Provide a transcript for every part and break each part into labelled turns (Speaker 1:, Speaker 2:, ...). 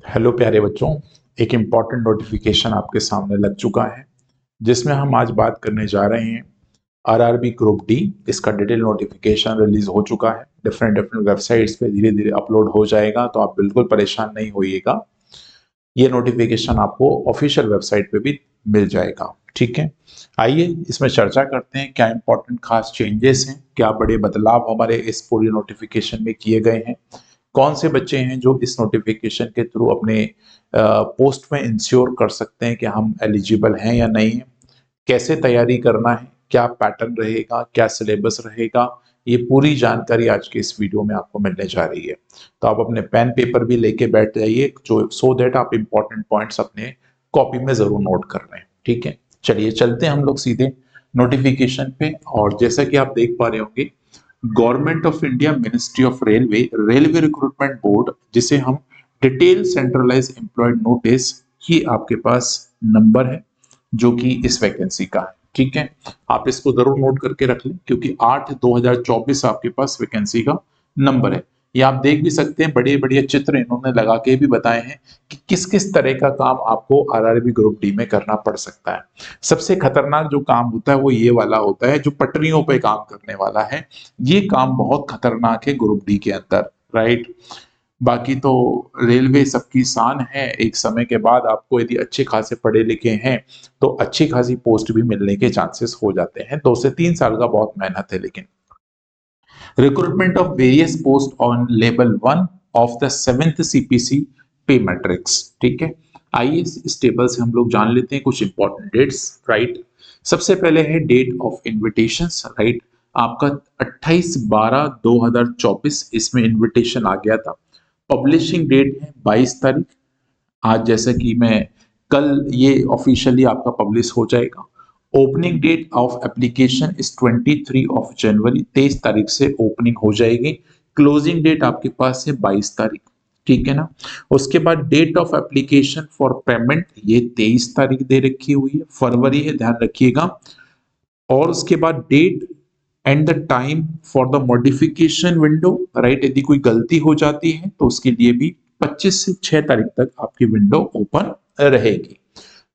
Speaker 1: Hello प्यारे बच्चों। एक इम्पॉर्टेंट नोटिफिकेशन आपके सामने लग चुका है जिसमें हम आज बात करने जा रहे हैं आरआरबी ग्रुप डी। इसका डिटेल नोटिफिकेशन रिलीज हो चुका है, डिफरेंट डिफरेंट वेबसाइट्स पे धीरे धीरे अपलोड हो जाएगा, तो आप बिल्कुल परेशान नहीं होइएगा। ये नोटिफिकेशन आपको ऑफिशियल वेबसाइट पे भी मिल जाएगा। ठीक है, आइए इसमें चर्चा करते हैं क्या इंपॉर्टेंट खास चेंजेस हैं, क्या बड़े बदलाव हमारे इस पूरी नोटिफिकेशन में किए गए हैं, कौन से बच्चे हैं जो इस नोटिफिकेशन के थ्रू अपने पोस्ट में इंश्योर कर सकते हैं कि हम एलिजिबल हैं या नहीं है, कैसे तैयारी करना है, क्या पैटर्न रहेगा, क्या सिलेबस रहेगा। ये पूरी जानकारी आज के इस वीडियो में आपको मिलने जा रही है। तो आप अपने पेन पेपर भी लेके बैठ जाइए जो सो दैट आप इंपॉर्टेंट पॉइंट्स अपने कॉपी में जरूर नोट कर रहे हैं। ठीक है, चलिए चलते हैं हम लोग सीधे नोटिफिकेशन पे। और जैसा कि आप देख पा रहे होंगे, government of India ministry of railway railway recruitment board, जिसे हम डिटेल सेंट्रलाइज एम्प्लॉयड नोटिस, ये आपके पास नंबर है जो कि इस वैकेंसी का है। ठीक है, आप इसको जरूर नोट करके रख लें क्योंकि 8/2024 आपके पास वैकेंसी का नंबर है। ये आप देख भी सकते हैं, बड़े बड़े चित्र इन्होंने लगा के भी बताए हैं कि किस किस तरह का काम आपको आरआरबी ग्रुप डी में करना पड़ सकता है। सबसे खतरनाक जो काम होता है वो ये वाला होता है जो पटरियों पे काम करने वाला है। ये काम बहुत खतरनाक है ग्रुप डी के अंदर, राइट। बाकी तो रेलवे सबकी शान है। एक समय के बाद आपको यदि अच्छे खासे पढ़े लिखे हैं तो अच्छी खासी पोस्ट भी मिलने के चांसेस हो जाते हैं। 2 से 3 साल का बहुत मेहनत है। लेकिन recruitment of various post on level 1 of the 7th CPC पे मैट्रिक्स। ठीक है, आइए इस टेबल से हम लोग जान लेते हैं कुछ इंपॉर्टेंट डेट्स, राइट। सबसे पहले है डेट ऑफ इन्विटेशंस, राइट। आपका 28/12/2024 इसमें इन्विटेशन आ गया था। पब्लिशिंग डेट है 22 तारीख। आज जैसा कि मैं कल ये ऑफिशियली आपका पब्लिश हो जाएगा। Opening date of application is 23 January, 23 तारीख से ओपनिंग हो जाएगी। क्लोजिंग डेट आपके पास है 22 तारीख। ठीक है ना। उसके बाद date of application for payment ये 23 तारीख दे रखी हुई है, फरवरी है, ध्यान रखिएगा। और उसके बाद date and the time for the modification window, right. यदि कोई गलती हो जाती है तो उसके लिए भी 25 से 6 तारीख तक आपकी विंडो ओपन रहेगी।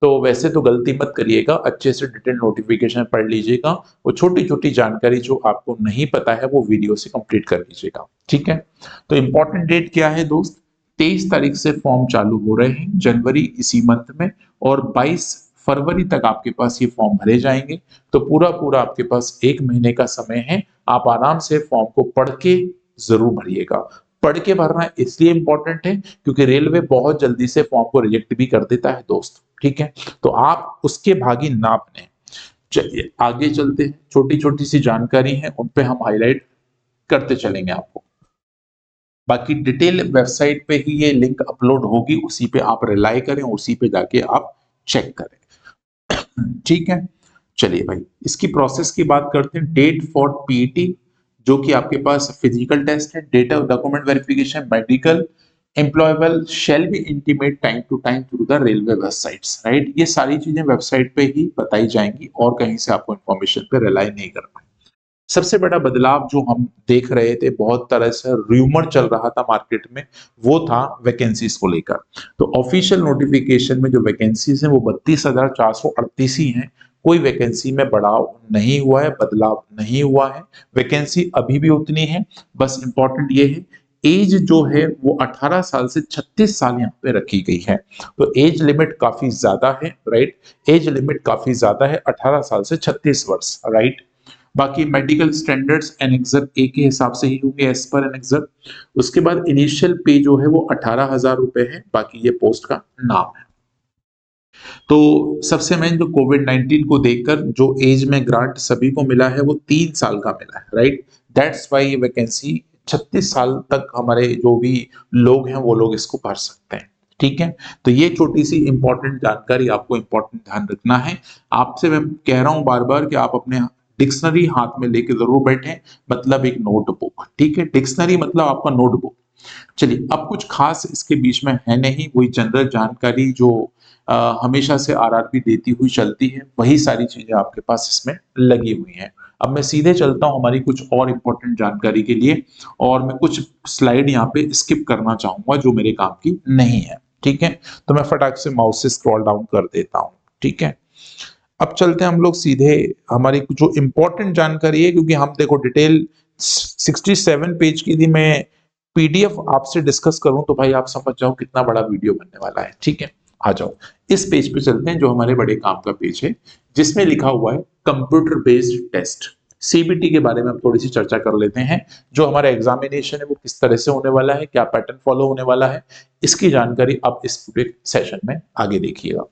Speaker 1: तो वैसे तो गलती मत करिएगा, अच्छे से डिटेल नोटिफिकेशन पढ़ लीजिएगा। वो छोटी छोटी जानकारी जो आपको नहीं पता है वो वीडियो से कंप्लीट कर लीजिएगा। ठीक है, तो इंपॉर्टेंट डेट क्या है दोस्त? 23 तारीख से फॉर्म चालू हो रहे हैं जनवरी इसी मंथ में, और 22 फरवरी तक आपके पास ये फॉर्म भरे जाएंगे। तो पूरा पूरा आपके पास 1 महीने का समय है। आप आराम से फॉर्म को पढ़ के जरूर भरिएगा। पढ़ के भरना इसलिए इंपॉर्टेंट है क्योंकि रेलवे बहुत जल्दी से फॉर्म को रिजेक्ट भी कर देता है दोस्त। ठीक है, तो आप उसके भागी ना बने। चलिए आगे चलते हैं, छोटी छोटी सी जानकारी है उन पे हम हाईलाइट करते चलेंगे आपको। बाकी डिटेल वेबसाइट पे ही ये लिंक अपलोड होगी, उसी पे आप रिलाई करें, उसी पे जाके आप चेक करें। ठीक है, चलिए भाई इसकी प्रोसेस की बात करते हैं। डेट फॉर पीईटी जो कि आपके पास फिजिकल टेस्ट है, data document verification, medical, employable shall be intimate time to time through the railway websites, right. ये सारी चीजें वेबसाइट पे ही बताई जाएंगी और कहीं से आपको इंफॉर्मेशन पे रिलाई नहीं करना है। सबसे बड़ा बदलाव जो हम देख रहे थे, बहुत तरह से रूमर चल रहा था मार्केट में, वो था वैकेंसीज को लेकर। तो ऑफिशियल नोटिफिकेशन में जो वैकेंसीज हैं वो 32,438 ही हैं। कोई वैकेंसी में बढ़ाव नहीं हुआ है, बदलाव नहीं हुआ है। वैकेंसी अभी भी उतनी है। बस इंपॉर्टेंट ये है, एज जो है वो 18 साल से 36 साल यहाँ पे रखी गई है। तो एज लिमिट काफी ज्यादा है, राइट। एज लिमिट काफी ज्यादा है, 18 साल से 36 वर्ष, राइट। बाकी मेडिकल स्टैंडर्ड्स एनेक्सर ए के हिसाब से ही होंगे एज पर एनेक्सर। उसके बाद इनिशियल पे जो है वो 18,000 रुपए है। बाकी ये पोस्ट का नाम है। तो सबसे मेन जो कोविड-19 को देखकर जो एज में ग्रांट सभी को मिला है वो 3 साल का मिला है, राइट। दैट्स वाई ये वैकेंसी 36 साल तक हमारे जो भी लोग हैं वो लोग इसको भर सकते हैं। ठीक है, तो ये छोटी सी इंपॉर्टेंट जानकारी आपको इंपॉर्टेंट ध्यान रखना है। आपसे मैं कह रहा हूं बार बार कि आप अपने डिक्शनरी हाथ में लेके जरूर बैठें, मतलब एक नोटबुक। ठीक है, डिक्शनरी मतलब आपका नोटबुक। चलिए अब कुछ खास इसके बीच में है नहीं, वही जनरल जानकारी जो हमेशा से आरआरबी देती हुई चलती है, वही सारी चीजें आपके पास इसमें लगी हुई हैं। अब मैं सीधे चलता हूं हमारी कुछ और इंपॉर्टेंट जानकारी के लिए, और मैं कुछ स्लाइड यहाँ पे स्किप करना चाहूंगा जो मेरे काम की नहीं है। ठीक है, तो मैं फटाक से माउस से स्क्रॉल डाउन कर देता हूं। ठीक है, अब चलते हैं हम लोग सीधे हमारी जो इंपॉर्टेंट जानकारी है, क्योंकि हम देखो डिटेल 67 पेज की थी, मैं पीडीएफ आपसे डिस्कस करूं तो भाई आप समझ जाओ कितना बड़ा वीडियो बनने वाला है। ठीक है, आ जाओ इस पेज पे चलते हैं जो हमारे बड़े काम का पेज है, जिसमें लिखा हुआ है कंप्यूटर बेस्ड टेस्ट। सीबीटी के बारे में हम थोड़ी सी चर्चा कर लेते हैं। जो हमारा एग्जामिनेशन है वो किस तरह से होने वाला है, क्या पैटर्न फॉलो होने वाला है, इसकी जानकारी आप इस पूरे सेशन में आगे देखिएगा।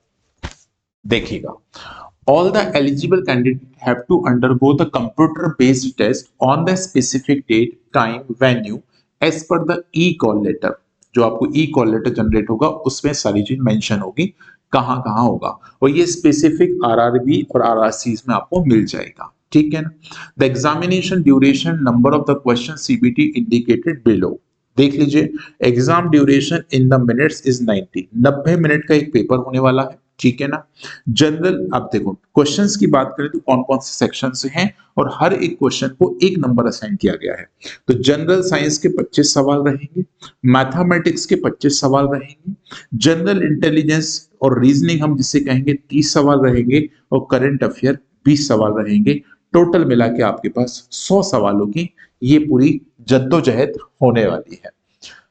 Speaker 1: All the eligible candidates have to undergo the computer-based test on the specific date, time, venue as per the e-call letter। जो आपको e-call letter जनरेट होगा उसमें सारी चीज मेंशन होगी कहाँ कहाँ होगा, और ये स्पेसिफिक आरआरबी और आरआरसीज में आपको मिल जाएगा। ठीक है ना। The examination duration, number of the question CBT indicated below. देख लीजिए, exam duration in the minutes is 90 minute का एक पेपर होने वाला है। ठीक है ना। जनरल, अब देखो क्वेश्चंस की बात करें तो कौन कौन से सेक्शन से हैं, और हर एक क्वेश्चन को एक नंबर असाइन किया गया है। तो जनरल साइंस के 25 सवाल रहेंगे, मैथमेटिक्स के 25 सवाल रहेंगे, जनरल इंटेलिजेंस और रीजनिंग हम जिसे कहेंगे 30 सवाल रहेंगे, और करंट अफेयर 20 सवाल रहेंगे। टोटल मिला के आपके पास 100 सवालों की ये पूरी जद्दोजहद होने वाली है।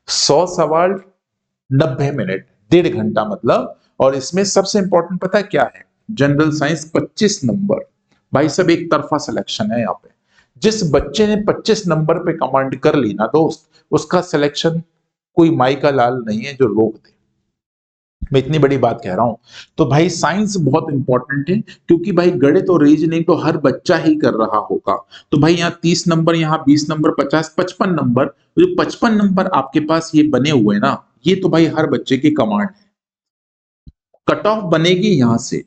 Speaker 1: 100 सवाल 90 मिनट, 1.5 घंटा मतलब। और इसमें सबसे इंपॉर्टेंट पता है क्या है, जनरल साइंस 25 नंबर। भाई सब एक तरफा सिलेक्शन है यहाँ पे। जिस बच्चे ने 25 नंबर पे कमांड कर ली ना दोस्त, उसका सिलेक्शन कोई माई का लाल नहीं है जो रोक दे। मैं इतनी बड़ी बात कह रहा हूं। तो भाई साइंस बहुत इंपॉर्टेंट है, क्योंकि भाई गणित और रीजनिंग तो हर बच्चा ही कर रहा होगा। तो भाई यहाँ 30 नंबर, यहाँ 20 नंबर, 50, 55 नंबर, जो 55 नंबर आपके पास ये बने हुए ना, ये तो भाई हर बच्चे की कमांड है। कट ऑफ बनेगी यहां से,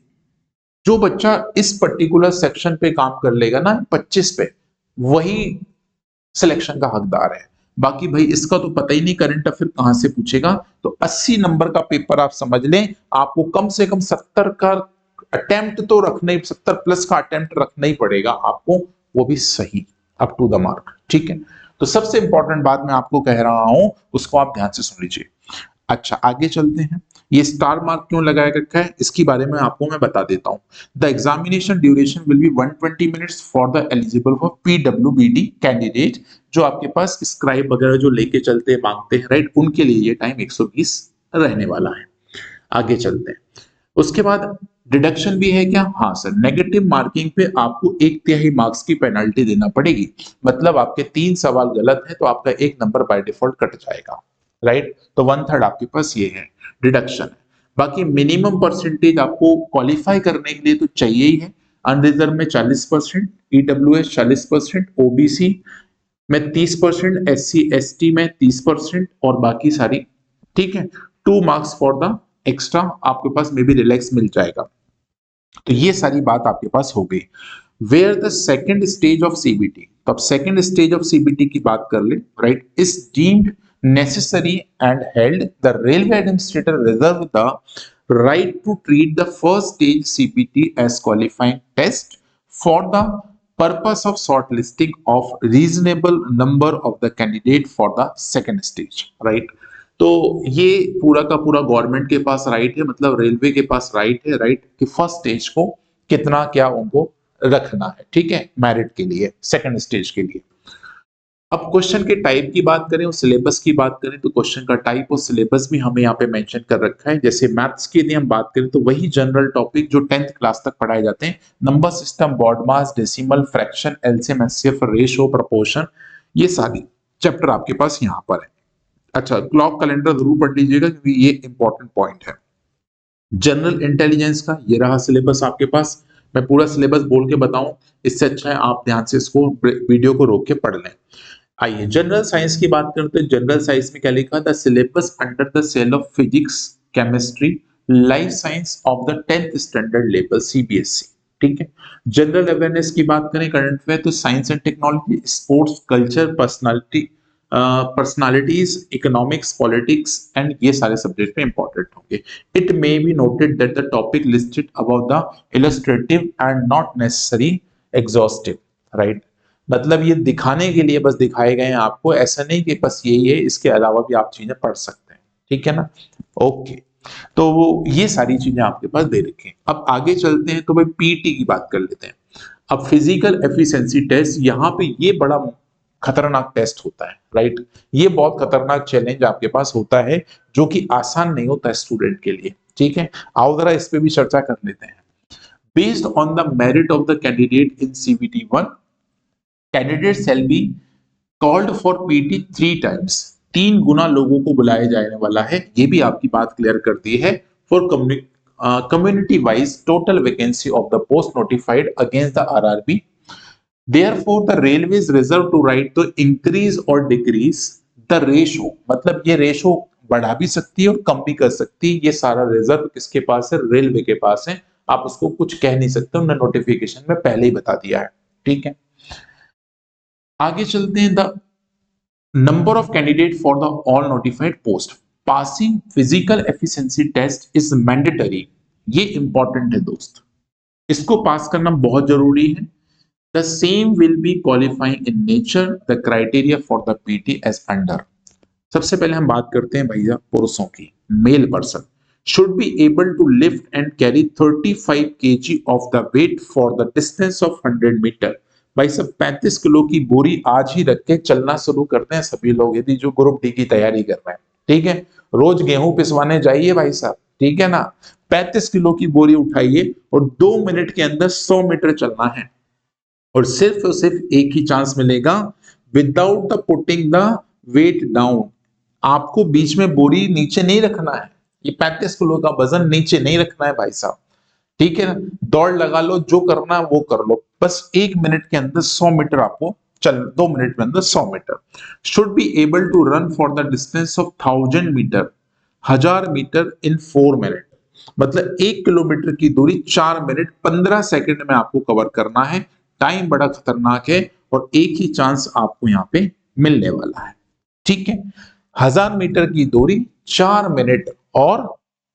Speaker 1: जो बच्चा इस पर्टिकुलर सेक्शन पे काम कर लेगा ना 25 पे, वही सिलेक्शन का हकदार है। बाकी भाई इसका तो पता ही नहीं करंट अफेयर कहां से पूछेगा। तो 80 नंबर का पेपर आप समझ लें, आपको कम से कम 70 का अटेम्प्ट तो रखना ही, 70 प्लस का अटेम्प्ट रखना ही पड़ेगा आपको, वो भी सही, अप टू द मार्क। ठीक है, तो सबसे इंपॉर्टेंट बात मैं आपको कह रहा हूं, उसको आप ध्यान से सुन लीजिए। अच्छा आगे चलते हैं। ये स्टार मार्क क्यों लगाया रखा है इसके बारे में आपको मैं बता देता हूं। The examination duration will be 120 minutes for the eligible for PWBD candidate. जो आपके पास स्क्राइब वगैरह जो लेके चलते हैं मांगते हैं, राइट, उनके लिए ये टाइम 120 रहने वाला है। आगे चलते हैं। उसके बाद डिडक्शन भी है क्या? हाँ सर, नेगेटिव मार्किंग पे आपको 1/3 मार्क्स की पेनल्टी देना पड़ेगी। मतलब आपके 3 सवाल गलत है तो आपका 1 नंबर बाय डिफॉल्ट कट जाएगा, राइट। तो 1/3 आपके पास ये है डिडक्शन है। बाकी मिनिमम परसेंटेज आपको क्वालिफाई करने के लिए तो चाहिए ही है। अनरिजर्व में 40%, ईडब्ल्यूएस 40%, ओबीसी में 30%, एससी एसटी में 30%, और बाकी सारी, ठीक है, 2 मार्क्स फॉर द एक्स्ट्रा आपके पास में भी रिलैक्स मिल जाएगा। तो ये सारी बात आपके पास हो गई। Where the second stage of CBT, तो अब सेकेंड स्टेज ऑफ सीबीटी की बात कर ले, right, is deemed necessary and held, the railway administrator reserve the right to treat the first stage CPT as qualifying test for the purpose of shortlisting of reasonable number of the candidate for the second stage, right। तो ये पूरा का पूरा government के पास right है, मतलब railway के पास right है, राइट, कि फर्स्ट स्टेज को कितना क्या उनको रखना है, ठीक है, मेरिट के लिए, सेकंड स्टेज के लिए। अब क्वेश्चन के टाइप की बात करें और सिलेबस की बात करें, तो क्वेश्चन का टाइप और सिलेबस भी हमें यहाँ पे मेंशन कर रखा है। जैसे मैथ्स की यदि हम बात करें तो वही जनरल टॉपिक जो 10th क्लास तक पढ़ाए जाते हैं, number system, BODMAS, decimal, fraction, LCM, HCF, ratio, proportion, ये सारी चैप्टर आपके पास यहाँ पर है। अच्छा, क्लॉक कैलेंडर जरूर पढ़ लीजिएगा क्योंकि ये इंपॉर्टेंट पॉइंट है। जनरल इंटेलिजेंस का ये रहा सिलेबस आपके पास। मैं पूरा सिलेबस बोल के बताऊं, इससे अच्छा है आप ध्यान से इसको वीडियो को रोक के पढ़ लें। आइए जनरल साइंस की बात करते हैं। जनरल साइंस में क्या लिखा था? Syllabus under the sale of physics, chemistry, life science of the 10th standard level CBSE, ठीक है। जनरल अवेयरनेस की बात करें करंट में, तो science and technology, sports, culture, personalities, economics, politics and ये सारे सब्जेक्ट में इंपॉर्टेंट होंगे। It may be noted that the topic listed about the illustrative and not necessary exhaustive, right. मतलब ये दिखाने के लिए बस दिखाए गए हैं आपको, ऐसा नहीं कि बस यही है, इसके अलावा भी आप चीजें पढ़ सकते हैं, ठीक है ना। ओके, तो वो ये सारी चीजें आपके पास दे रखी हैं। अब आगे चलते हैं तो भाई पीटी की बात कर लेते हैं। अब फिजिकल एफिशिएंसी टेस्ट, यहाँ पे ये बड़ा खतरनाक टेस्ट होता है, राइट। ये बहुत खतरनाक चैलेंज आपके पास होता है जो कि आसान नहीं होता स्टूडेंट के लिए, ठीक है। आओ जरा इस पे भी चर्चा कर लेते हैं। Based on the merit of the candidate in CBT 1, candidate shall be called for PT 3 times. 3 गुना लोगों को बुलाया जाने वाला है, ये भी आपकी बात क्लियर कर दी है। For community wise total vacancy of the post notified against the RRB, therefore the railways reserve to right to increase or decrease the ratio, मतलब ये रेशो बढ़ा भी सकती है और कम भी कर सकती है। ये सारा रिजर्व किसके पास है? रेलवे के पास है। आप उसको कुछ कह नहीं सकते, उन्होंने नोटिफिकेशन में पहले ही बता दिया है, ठीक है। आगे चलते हैं। The number of candidate for the all notified post, passing physical efficiency test is mandatory. ये इंपॉर्टेंट है दोस्त, इसको पास करना बहुत जरूरी है। The same will be qualifying in nature, the criteria for the PT as under. सबसे पहले हम बात करते हैं भैया पुरुषों की। Male person should be able to lift and carry 35 kg of the weight for the distance of 100 metre. भाई सब 35 किलो की बोरी आज ही रख के चलना शुरू करते हैं सभी लोग, यदि जो ग्रुप डी की तैयारी कर रहे हैं, ठीक है। रोज गेहूं पिसवाने जाइए भाई साहब, ठीक है ना। 35 किलो की बोरी उठाइए और 2 मिनट के अंदर 100 मीटर चलना है। और सिर्फ एक ही चांस मिलेगा, without the putting the weight down. आपको बीच में बोरी नीचे नहीं रखना है, ये 35 किलो का वजन नीचे नहीं रखना है भाई साहब, ठीक है ना। दौड़ लगा लो, जो करना है वो कर लो, बस 1 मिनट के अंदर 100 मीटर आपको चल, 2 मिनट में अंदर 100 metre. Should be able to run for the distance of 1000 metre, 1000 metre in 4 minute. मतलब 1 किलोमीटर की दूरी 4 मिनट 15 सेकंड में आपको कवर करना है। टाइम बड़ा खतरनाक है और एक ही चांस आपको यहाँ पे मिलने वाला है, ठीक है। 1000 मीटर की दूरी 4 मिनट और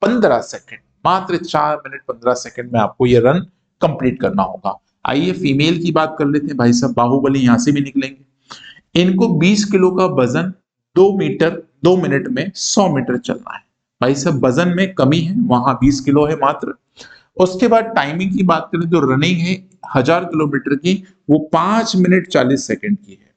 Speaker 1: 15 सेकंड, मात्र 4 मिनट 15 सेकंड में आपको ये रन कंप्लीट करना होगा। आइए फीमेल की बात कर लेते हैं भाई साहब, बाहुबली यहां से भी निकलेंगे। इनको 20 किलो का वजन 2 मिनट में 100 मीटर चलना है। भाई साहब वजन में कमी है, वहां 20 किलो है मात्र। उसके बाद टाइमिंग की बात करें तो रनिंग है 1000 किलोमीटर की, वो 5 मिनट 40 सेकंड की है,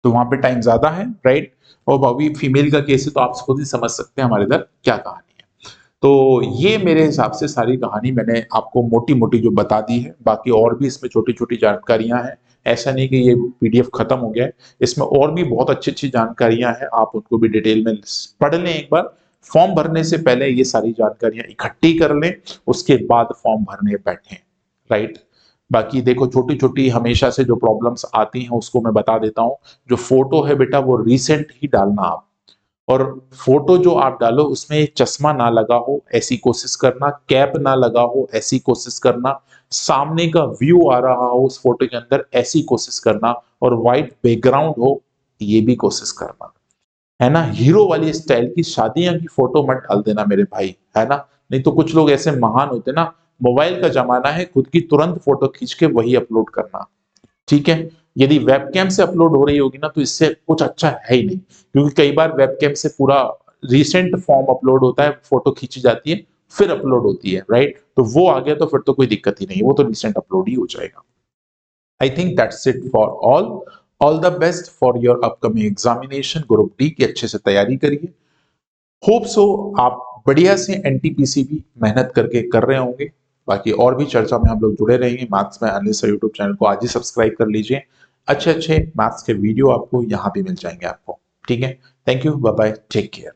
Speaker 1: तो वहां पे टाइम ज्यादा है, राइट। और भाभी फीमेल का केस है तो आप खुद ही समझ सकते हैं हमारे इधर क्या कहानी है। तो ये मेरे हिसाब से सारी कहानी मैंने आपको मोटी मोटी जो बता दी है, बाकी और भी इसमें छोटी छोटी जानकारियां हैं। ऐसा नहीं कि ये पीडीएफ खत्म हो गया है, इसमें और भी बहुत अच्छी अच्छी जानकारियां हैं, आप उनको भी डिटेल में पढ़ लें एक बार। फॉर्म भरने से पहले ये सारी जानकारियां इकट्ठी कर लें, उसके बाद फॉर्म भरने बैठें, राइट। बाकी देखो छोटी छोटी हमेशा से जो प्रॉब्लम्स आती हैं उसको मैं बता देता हूं। जो फोटो है बेटा वो रिसेंट ही डालना आप, और फोटो जो आप डालो उसमें चश्मा ना लगा हो ऐसी कोशिश करना, कैप ना लगा हो ऐसी कोशिश करना, सामने का व्यू आ रहा हो उस फोटो के अंदर ऐसी कोशिश करना, और व्हाइट बैकग्राउंड हो ये भी कोशिश करना, है ना। हीरो वाली स्टाइल की शादियां की फोटो मत डाल देना मेरे भाई, है ना। नहीं तो कुछ लोग ऐसे महान होते ना, मोबाइल का जमाना है, खुद की तुरंत फोटो खींच के वही अपलोड करना, ठीक है। यदि वेबकैम से अपलोड हो रही होगी ना तो इससे कुछ अच्छा है ही नहीं, क्योंकि कई बार वेबकैम से पूरा रिसेंट फॉर्म अपलोड होता है, फोटो खींची जाती है फिर अपलोड होती है, राइट। तो वो आ गया तो फिर तो कोई दिक्कत ही नहीं, वो तो रिसेंट अपलोड ही हो जाएगा। I think that's it for all the best for your upcoming examination. Group D की अच्छे से तैयारी करिए। होप सो आप बढ़िया से एनटीपीसी भी मेहनत करके कर रहे होंगे। बाकी और भी चर्चा में हम लोग जुड़े रहेंगे। मैथ्स में एनालिस्ट यूट्यूब चैनल को आज ही सब्सक्राइब कर लीजिए, अच्छे अच्छे मैथ्स के वीडियो आपको यहाँ भी मिल जाएंगे आपको, ठीक है। Thank you, bye bye, take care.